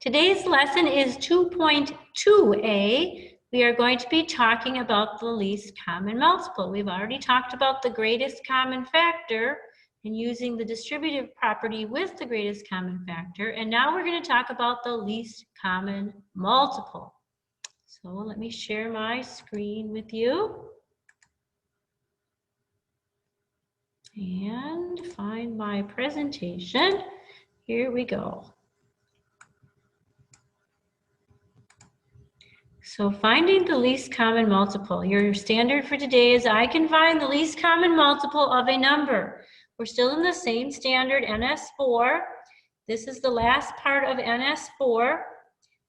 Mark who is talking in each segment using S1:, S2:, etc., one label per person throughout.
S1: Today's lesson is 2.2a. We are going to be talking about the least common multiple. We've already talked about the greatest common factor and using the distributive property with the greatest common factor. And now we're going to talk about the least common multiple. So let me share my screen with you. And find my presentation. Here we go. So finding the least common multiple. Your standard for today is I can find the least common multiple of a number. We're still in the same standard, NS4. This is the last part of NS4.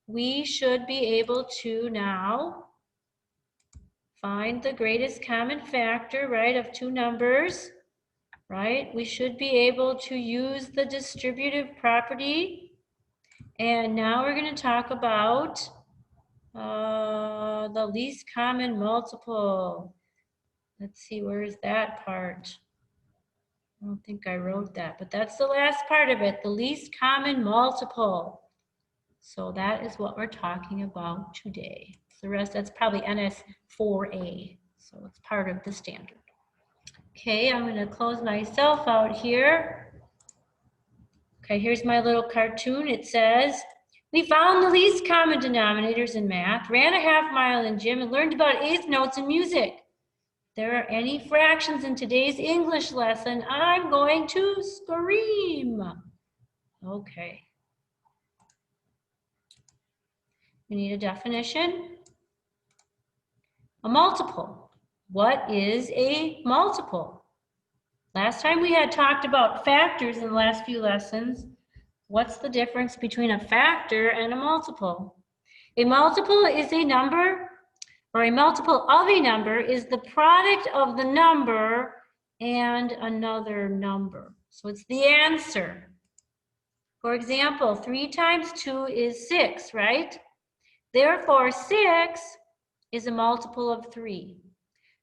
S1: We should be able to now find the greatest common factor, right, of two numbers, right? We should be able to use the distributive property. And now we're going to talk about the least common multiple. Let's see, where is that part? I don't think I wrote that, but that's the last part of it, the least common multiple. So that is what we're talking about today. The rest, that's probably NS4A, so it's part of the standard. Okay, I'm going to close myself out here. Okay, here's my little cartoon. It says, we found the least common denominators in math, ran a half mile in gym, and learned about eighth notes in music. If there are any fractions in today's English lesson, I'm going to scream. Okay. We need a definition. A multiple. What is a multiple? Last time we had talked about factors in the last few lessons. What's the difference between a factor and a multiple? A multiple is a number, or a multiple of a number is the product of the number and another number. So it's the answer. For example, 3 times 2 is 6, right? Therefore, 6 is a multiple of 3.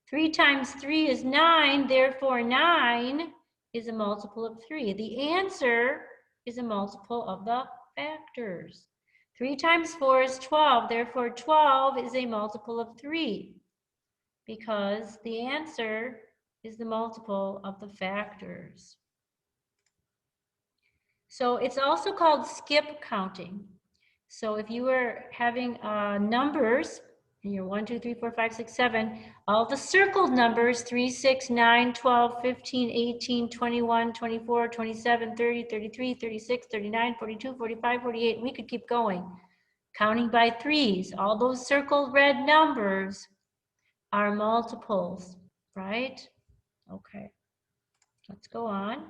S1: 3 times 3 is 9, therefore 9 is a multiple of 3. The answer is a multiple of the factors. 3 times 4 is 12, therefore 12 is a multiple of 3 because the answer is the multiple of the factors. So it's also called skip counting. So if you were having numbers, and you're 1, 2, 3, 4, 5, 6, 7, all the circled numbers, 3, 6, 9, 12, 15, 18, 21, 24, 27, 30, 33, 36, 39, 42, 45, 48, we could keep going. Counting by threes, all those circled red numbers are multiples, right? Okay, let's go on.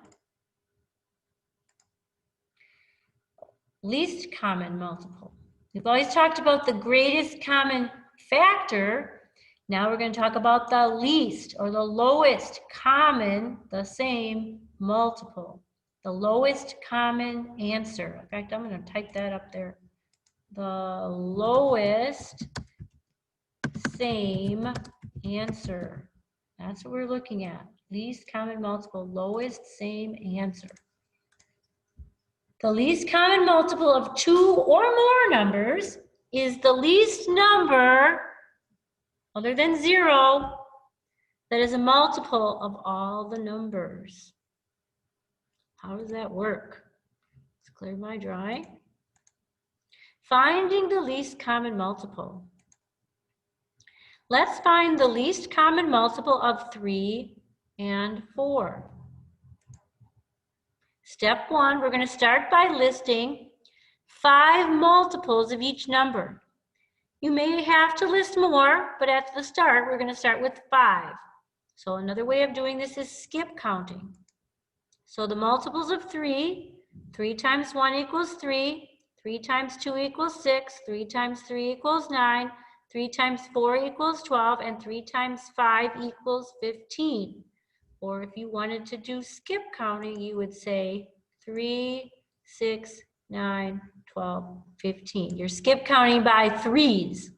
S1: Least common multiple. We've always talked about the greatest common factor. Now we're going to talk about the least or the lowest common, the same multiple. The lowest common answer. In fact, I'm going to type that up there. The lowest same answer. That's what we're looking at. Least common multiple, lowest same answer. The least common multiple of 2 or more numbers is the least number, other than 0, that is a multiple of all the numbers. How does that work? Let's clear my drawing. Finding the least common multiple. Let's find the least common multiple of 3 and 4. Step 1, we're going to start by listing 5 multiples of each number. You may have to list more, but at the start, we're going to start with 5. So another way of doing this is skip counting. So the multiples of 3, 3 times 1 equals 3, 3 times 2 equals 6, 3 times 3 equals 9, 3 times 4 equals 12, and 3 times 5 equals 15. Or if you wanted to do skip counting, you would say 3, 6, 9, 12, 15. You're skip counting by threes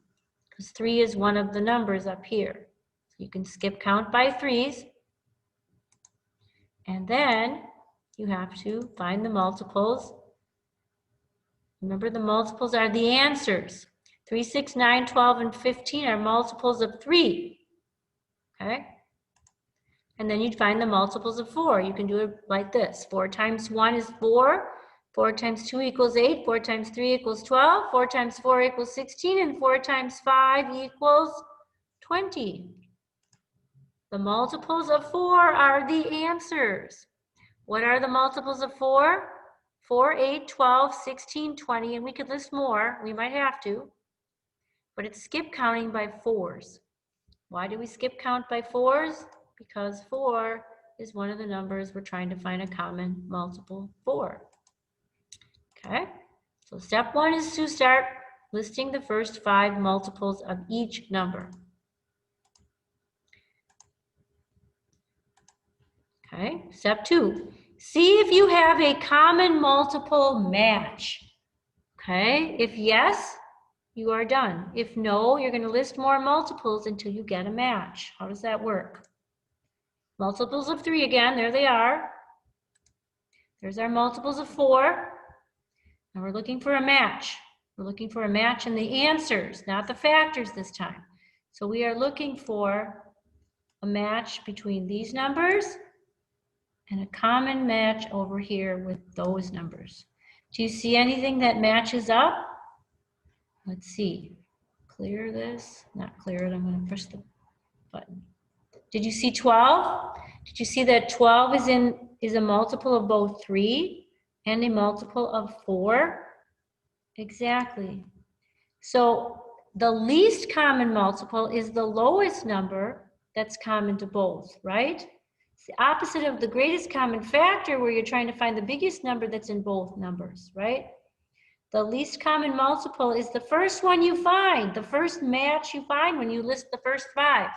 S1: because 3 is one of the numbers up here. So you can skip count by threes. And then you have to find the multiples Remember, the multiples are the answers. 3, 6, 9, 12, and 15 are multiples of 3. Okay? And then you'd find the multiples of 4. You can do it like this. 4 times 1 is 4. 4 times 2 equals 8. 4 times 3 equals 12. 4 times 4 equals 16. And 4 times 5 equals 20. The multiples of 4 are the answers. What are the multiples of 4? 4, 8, 12, 16, 20, and we could list more. We might have to. But it's skip counting by 4s. Why do we skip count by 4s? Because 4 is one of the numbers we're trying to find a common multiple for. Okay, so step 1 is to start listing the first 5 multiples of each number. Okay, step 2, see if you have a common multiple match. Okay, if yes, you are done. If no, you're going to list more multiples until you get a match. How does that work? Multiples of 3 again, there they are. There's our multiples of 4. And we're looking for a match. We're looking for a match in the answers, not the factors this time. So we are looking for a match between these numbers and a common match over here with those numbers. Do you see anything that matches up? Let's see. Clear this. Not clear it. I'm going to push the button. Did you see 12? Did you see that 12 is a multiple of both 3 and a multiple of 4? Exactly. So the least common multiple is the lowest number that's common to both, right? It's the opposite of the greatest common factor where you're trying to find the biggest number that's in both numbers, right? The least common multiple is the first one you find, the first match you find when you list the first 5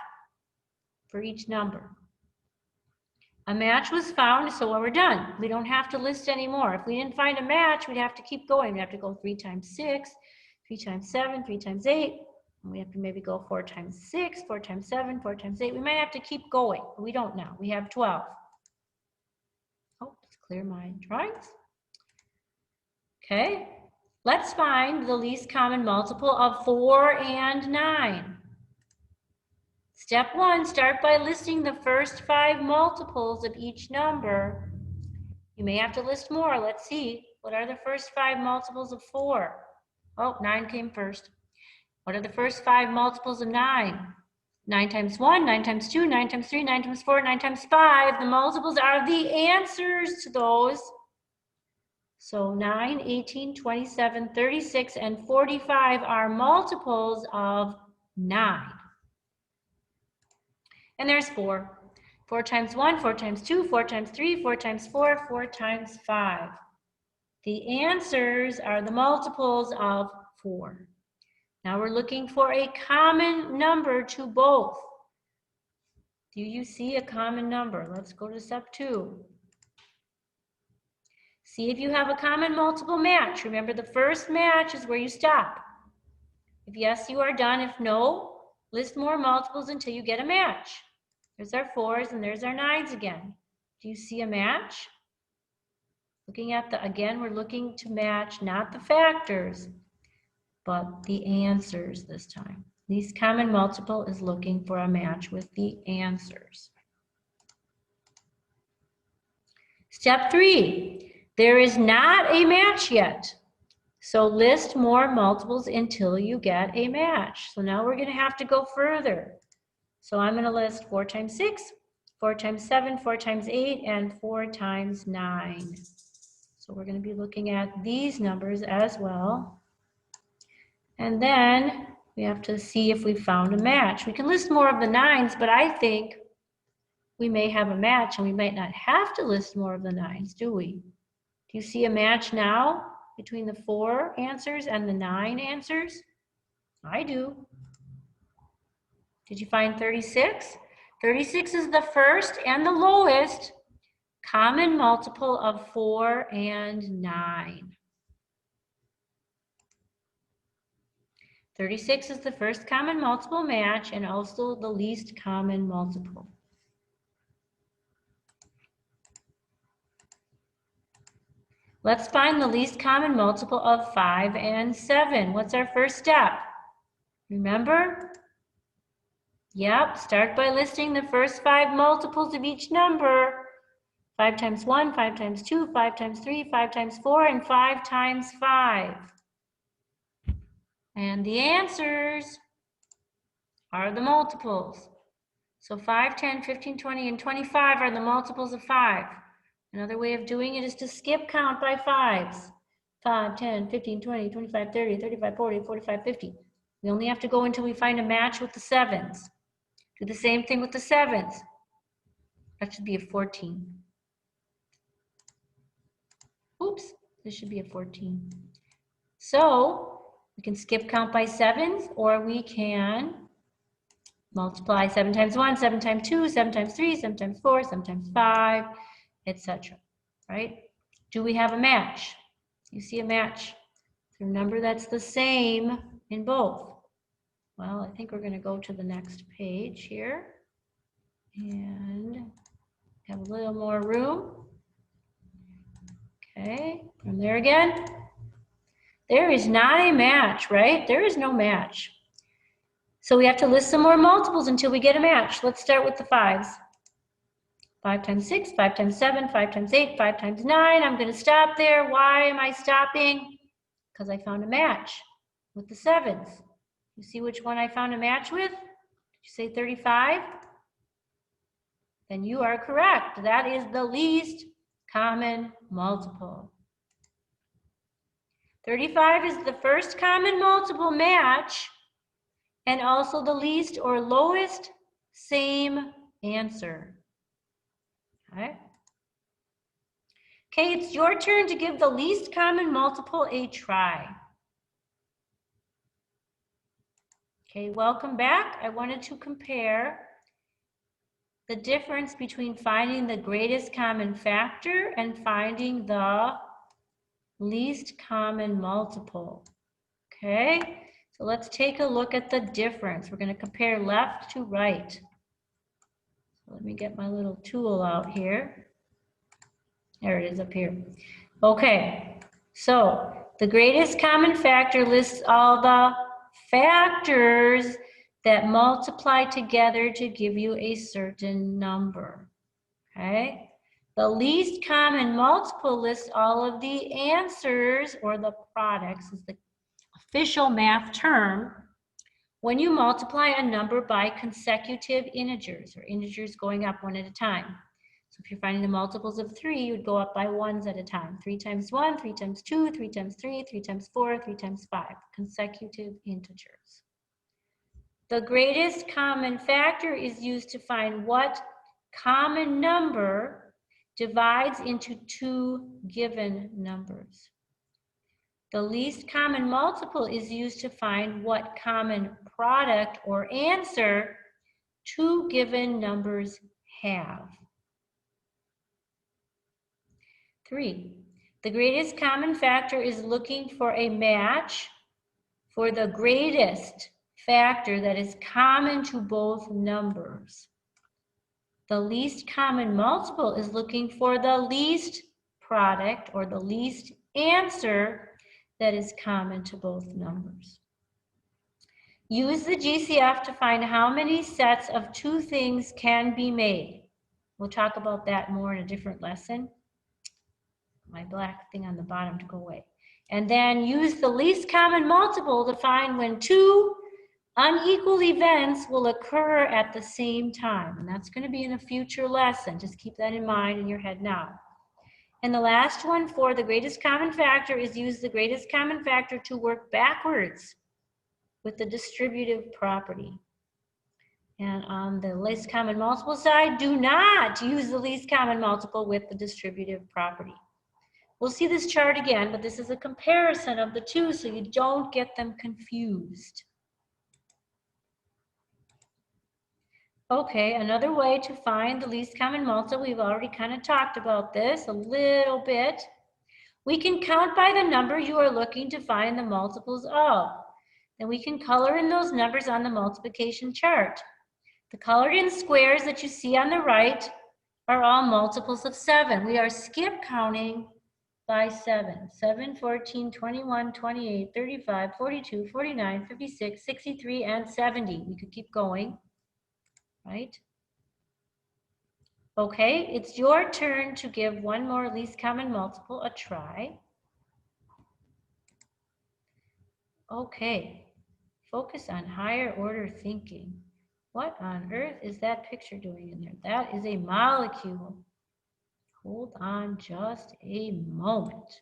S1: for each number. A match was found, so we're done. We don't have to list anymore. If we didn't find a match, we'd have to keep going. We'd have to go 3 times 6, 3 times 7, 3 times 8. And we have to maybe go 4 times 6, 4 times 7, 4 times 8. We might have to keep going. But we don't now. We have 12. Oh, let's clear my drawings. Okay. Let's find the least common multiple of 4 and 9. Step 1, start by listing the first 5 multiples of each number. You may have to list more. Let's see. What are the first 5 multiples of 4? Oh, 9 came first. What are the first 5 multiples of 9? 9 times 1, 9 times 2, 9 times 3, 9 times 4, 9 times 5. The multiples are the answers to those. So 9, 18, 27, 36, and 45 are multiples of 9. And there's 4. 4 times 1, 4 times 2, 4 times 3, 4 times 4, 4 times 5. The answers are the multiples of 4. Now we're looking for a common number to both. Do you see a common number? Let's go to step 2. See if you have a common multiple match. Remember, the first match is where you stop. If yes, you are done. If no, list more multiples until you get a match. There's our 4s and there's our 9s again. Do you see a match? Looking at again, we're looking to match not the factors, but the answers this time. Least common multiple is looking for a match with the answers. Step 3, there is not a match yet. So list more multiples until you get a match. So now we're going to have to go further. So I'm going to list 4 times 6, 4 times 7, 4 times 8, and 4 times 9. So we're going to be looking at these numbers as well. And then we have to see if we found a match. We can list more of the 9s, but I think we may have a match and we might not have to list more of the 9s, do we? Do you see a match now between the 4 answers and the 9 answers? I do. Did you find 36? 36 is the first and the lowest common multiple of 4 and 9. 36 is the first common multiple match and also the least common multiple. Let's find the least common multiple of 5 and 7. What's our first step? Remember? Yep, start by listing the first 5 multiples of each number. 5 times 1, 5 times 2, 5 times 3, 5 times 4, and 5 times 5. And the answers are the multiples. So 5, 10, 15, 20, and 25 are the multiples of 5. Another way of doing it is to skip count by 5s. 5, 10, 15, 20, 25, 30, 35, 40, 45, 50. We only have to go until we find a match with the 7s. Do the same thing with the 7s. That should be a 14. Oops, this should be a 14. So we can skip count by 7s, or we can multiply 7 times 1, 7 times 2, 7 times 3, 7 times 4, 7 times 5, etc. Right? Do we have a match? You see a match? The number that's the same in both. Well, I think we're going to go to the next page here and have a little more room. Okay, from there again. There is not a match, right? There is no match. So we have to list some more multiples until we get a match. Let's start with the 5s. 5 times 6, 5 times 7, 5 times 8, 5 times 9. I'm going to stop there. Why am I stopping? Because I found a match with the 7s. You see which one I found a match with? Did you say 35? Then you are correct. That is the least common multiple. 35 is the first common multiple match and also the least or lowest same answer. Okay. Okay, it's your turn to give the least common multiple a try. Okay, welcome back. I wanted to compare the difference between finding the greatest common factor and finding the least common multiple. Okay, so let's take a look at the difference. We're going to compare left to right. So let me get my little tool out here. There it is up here. Okay, so the greatest common factor lists all the factors that multiply together to give you a certain number. Okay, the least common multiple lists all of the answers, or the products is the official math term, when you multiply a number by consecutive integers, or integers going up one at a time. So if you're finding the multiples of 3, you'd go up by 1s at a time. 3 times 1, 3 times 2, 3 times 3, 3 times 4, 3 times 5. Consecutive integers. The greatest common factor is used to find what common number divides into 2 given numbers. The least common multiple is used to find what common product or answer 2 given numbers have. 3. The greatest common factor is looking for a match for the greatest factor that is common to both numbers. The least common multiple is looking for the least product or the least answer that is common to both numbers. Use the GCF to find how many sets of 2 things can be made. We'll talk about that more in a different lesson. My black thing on the bottom to go away. And then use the least common multiple to find when 2 unequal events will occur at the same time. And that's going to be in a future lesson. Just keep that in mind in your head now. And the last one for the greatest common factor is use the greatest common factor to work backwards with the distributive property. And on the least common multiple side, do not use the least common multiple with the distributive property. We'll see this chart again, but this is a comparison of the two so you don't get them confused. Okay, another way to find the least common multiple, we've already kind of talked about this a little bit. We can count by the number you are looking to find the multiples of. Then we can color in those numbers on the multiplication chart. The colored in squares that you see on the right are all multiples of 7. We are skip counting by 7. 7, 14, 21, 28, 35, 42, 49, 56, 63, and 70. We could keep going, right? Okay, it's your turn to give one more least common multiple a try. Okay, focus on higher order thinking. What on earth is that picture doing in there? That is a molecule. Hold on just a moment.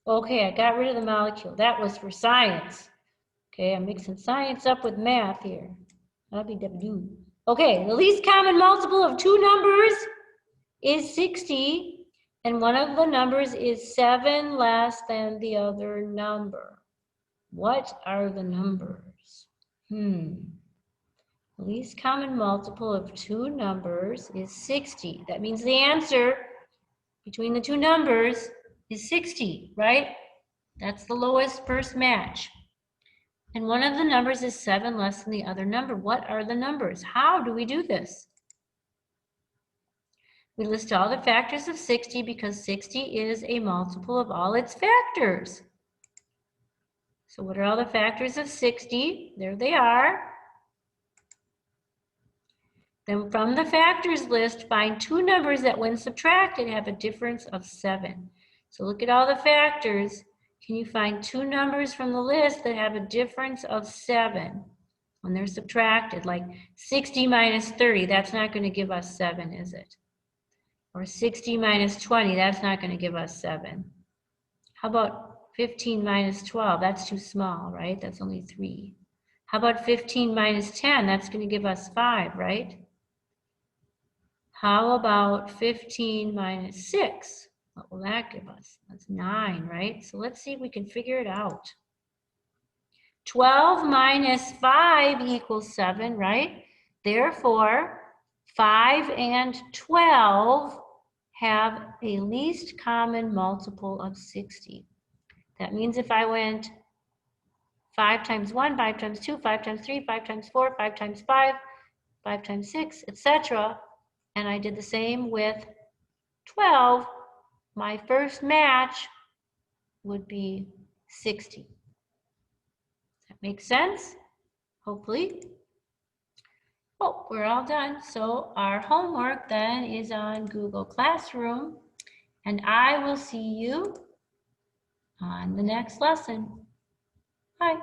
S1: Okay, I got rid of the molecule. That was for science. Okay, I'm mixing science up with math here. Okay, the least common multiple of two numbers is 60, and one of the numbers is 7 less than the other number. What are the numbers? The least common multiple of two numbers is 60. That means the answer between the two numbers is 60, right? That's the lowest first match. And one of the numbers is 7 less than the other number. What are the numbers? How do we do this? We list all the factors of 60 because 60 is a multiple of all its factors. So what are all the factors of 60? There they are. Then from the factors list, find two numbers that when subtracted have a difference of 7. So look at all the factors. Can you find two numbers from the list that have a difference of 7 when they're subtracted? Like 60 minus 30, that's not going to give us 7, is it? Or 60 minus 20, that's not going to give us 7. How about 15 minus 12? That's too small, right? That's only 3. How about 15 minus 10? That's going to give us 5, right? How about 15 minus 6? What will that give us? That's 9, right? So let's see if we can figure it out. 12 minus 5 equals 7, right? Therefore, 5 and 12 have a least common multiple of 60. That means if I went 5 times 1, 5 times 2, 5 times 3, 5 times 4, 5 times 5, 5 times 6, etc., and I did the same with 12, my first match would be 60. Does that make sense? Hopefully. Oh, we're all done. So our homework then is on Google Classroom, and I will see you on the next lesson. Bye.